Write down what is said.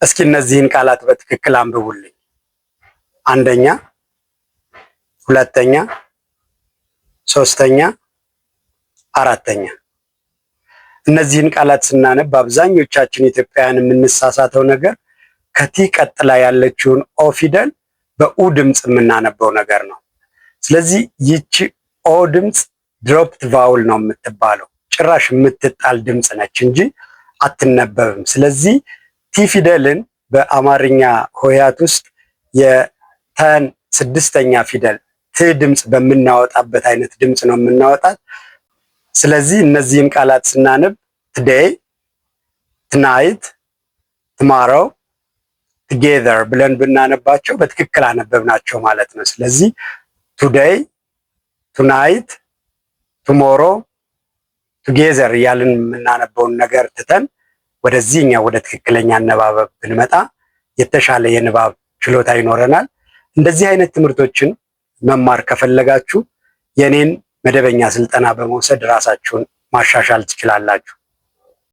እስኪ እነዚህን ቃላት በትክክል አንብቡልኝ። አንደኛ፣ ሁለተኛ፣ ሶስተኛ፣ አራተኛ። እነዚህን ቃላት ስናነብ አብዛኞቻችን ኢትዮጵያውያን የምንሳሳተው ነገር ከቲ ቀጥላ ያለችውን ኦ ፊደል በኡ ድምፅ የምናነበው ነገር ነው። ስለዚህ ይቺ ኦ ድምፅ ድሮፕድ ቫውል ነው የምትባለው። ጭራሽ የምትጣል ድምፅ ነች እንጂ አትነበብም። ስለዚህ ቲ ፊደልን በአማርኛ ሆሄያት ውስጥ የተን ስድስተኛ ፊደል ት ድምፅ በምናወጣበት አይነት ድምፅ ነው የምናወጣት። ስለዚህ እነዚህን ቃላት ስናነብ ቱዴይ፣ ትናይት፣ ቱማሮው፣ ቱጌዘር ብለን ብናነባቸው በትክክል አነበብናቸው ማለት ነው። ስለዚህ ቱዴይ፣ ቱናይት፣ ቱሞሮ፣ ቱጌዘር እያልን የምናነበውን ነገር ትተን ወደዚህኛ ወደ ትክክለኛ አነባበብ ብንመጣ የተሻለ የንባብ ችሎታ ይኖረናል። እንደዚህ አይነት ትምህርቶችን መማር ከፈለጋችሁ የኔን መደበኛ ስልጠና በመውሰድ ራሳችሁን ማሻሻል ትችላላችሁ።